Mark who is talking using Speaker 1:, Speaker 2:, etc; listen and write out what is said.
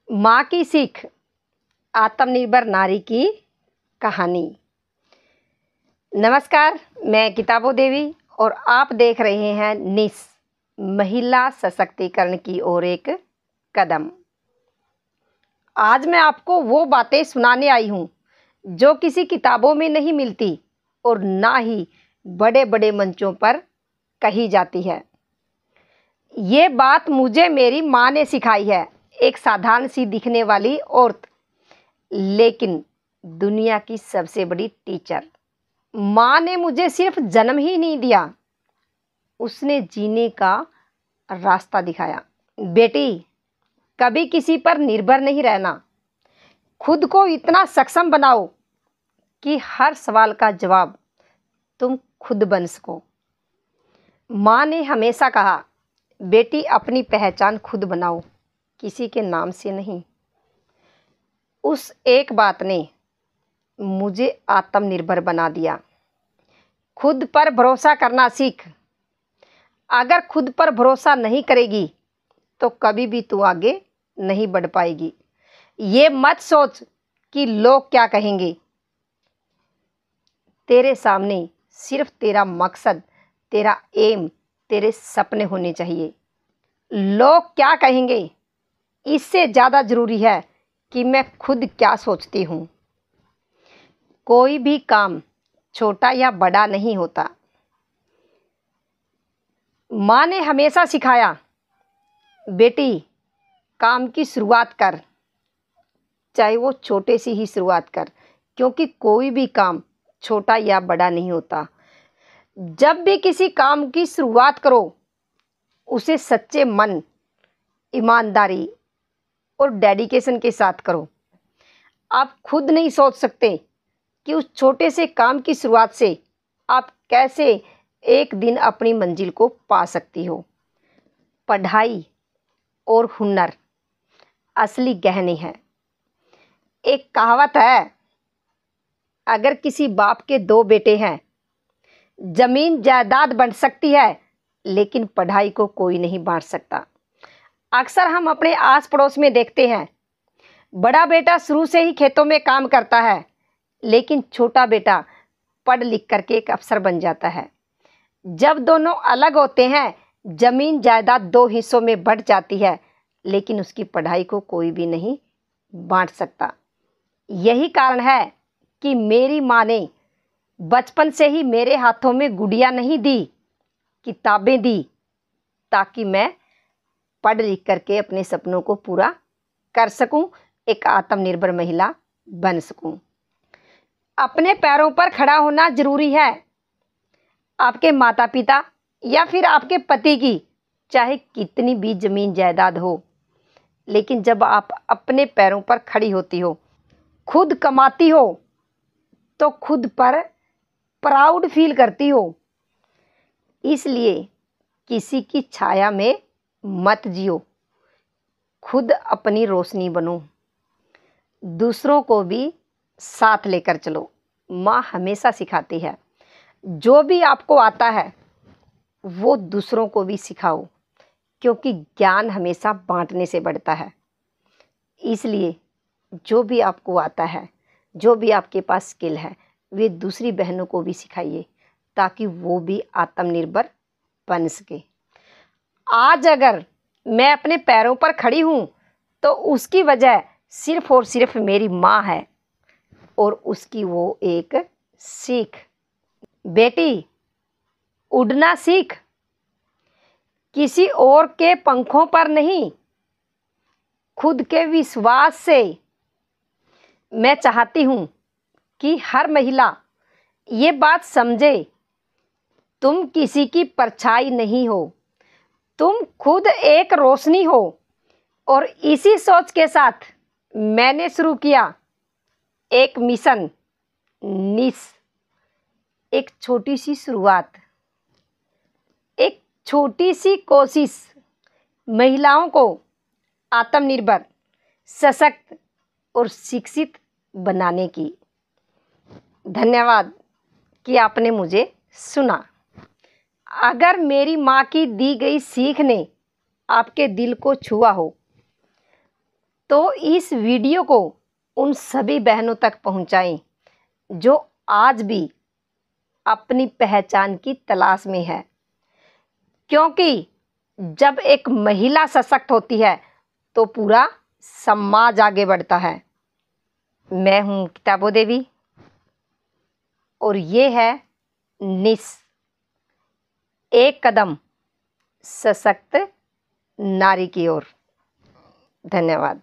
Speaker 1: माँ की सीख, आत्मनिर्भर नारी की कहानी। नमस्कार, मैं किताबो देवी और आप देख रहे हैं निस महिला सशक्तिकरण की ओर एक कदम। आज मैं आपको वो बातें सुनाने आई हूँ जो किसी किताबों में नहीं मिलती और ना ही बड़े बड़े मंचों पर कही जाती है। ये बात मुझे मेरी माँ ने सिखाई है। एक साधारण सी दिखने वाली औरत, लेकिन दुनिया की सबसे बड़ी टीचर। माँ ने मुझे सिर्फ जन्म ही नहीं दिया, उसने जीने का रास्ता दिखाया। बेटी, कभी किसी पर निर्भर नहीं रहना। खुद को इतना सक्षम बनाओ कि हर सवाल का जवाब तुम खुद बन सको। माँ ने हमेशा कहा, बेटी अपनी पहचान खुद बनाओ, किसी के नाम से नहीं। उस एक बात ने मुझे आत्मनिर्भर बना दिया। खुद पर भरोसा करना सीख। अगर खुद पर भरोसा नहीं करेगी तो कभी भी तू आगे नहीं बढ़ पाएगी। ये मत सोच कि लोग क्या कहेंगे। तेरे सामने सिर्फ तेरा मकसद, तेरा एम, तेरे सपने होने चाहिए। लोग क्या कहेंगे, इससे ज़्यादा ज़रूरी है कि मैं खुद क्या सोचती हूँ। कोई भी काम छोटा या बड़ा नहीं होता। माँ ने हमेशा सिखाया, बेटी काम की शुरुआत कर, चाहे वो छोटे से ही शुरुआत कर, क्योंकि कोई भी काम छोटा या बड़ा नहीं होता। जब भी किसी काम की शुरुआत करो, उसे सच्चे मन, ईमानदारी और डेडिकेशन के साथ करो। आप खुद नहीं सोच सकते कि उस छोटे से काम की शुरुआत से आप कैसे एक दिन अपनी मंजिल को पा सकती हो। पढ़ाई और हुनर असली गहने हैं। एक कहावत है, अगर किसी बाप के दो बेटे हैं, जमीन जायदाद बन सकती है लेकिन पढ़ाई को कोई नहीं बांट सकता। अक्सर हम अपने आस पड़ोस में देखते हैं, बड़ा बेटा शुरू से ही खेतों में काम करता है, लेकिन छोटा बेटा पढ़ लिख करके एक अफसर बन जाता है। जब दोनों अलग होते हैं, जमीन जायदाद दो हिस्सों में बंट जाती है, लेकिन उसकी पढ़ाई को कोई भी नहीं बांट सकता। यही कारण है कि मेरी माँ ने बचपन से ही मेरे हाथों में गुड़िया नहीं दी, किताबें दी, ताकि मैं पढ़ लिख करके अपने सपनों को पूरा कर सकूं, एक आत्मनिर्भर महिला बन सकूं। अपने पैरों पर खड़ा होना जरूरी है। आपके माता पिता या फिर आपके पति की चाहे कितनी भी जमीन जायदाद हो, लेकिन जब आप अपने पैरों पर खड़ी होती हो, खुद कमाती हो, तो खुद पर प्राउड फील करती हो। इसलिए किसी की छाया में मत जियो, खुद अपनी रोशनी बनो, दूसरों को भी साथ लेकर चलो। माँ हमेशा सिखाती है, जो भी आपको आता है वो दूसरों को भी सिखाओ, क्योंकि ज्ञान हमेशा बांटने से बढ़ता है। इसलिए जो भी आपको आता है, जो भी आपके पास स्किल है, वे दूसरी बहनों को भी सिखाइए, ताकि वो भी आत्मनिर्भर बन सके। आज अगर मैं अपने पैरों पर खड़ी हूँ तो उसकी वजह सिर्फ और सिर्फ मेरी माँ है और उसकी वो एक सीख। बेटी, उड़ना सीख, किसी और के पंखों पर नहीं, खुद के विश्वास से। मैं चाहती हूँ कि हर महिला ये बात समझे, तुम किसी की परछाई नहीं हो, तुम खुद एक रोशनी हो। और इसी सोच के साथ मैंने शुरू किया एक मिशन निस। एक छोटी सी शुरुआत, एक छोटी सी कोशिश महिलाओं को आत्मनिर्भर, सशक्त और शिक्षित बनाने की। धन्यवाद कि आपने मुझे सुना। अगर मेरी माँ की दी गई सीख ने आपके दिल को छुआ हो तो इस वीडियो को उन सभी बहनों तक पहुंचाएं जो आज भी अपनी पहचान की तलाश में है, क्योंकि जब एक महिला सशक्त होती है तो पूरा समाज आगे बढ़ता है। मैं हूं किताबो देवी और ये है निस, एक कदम सशक्त नारी की ओर। धन्यवाद।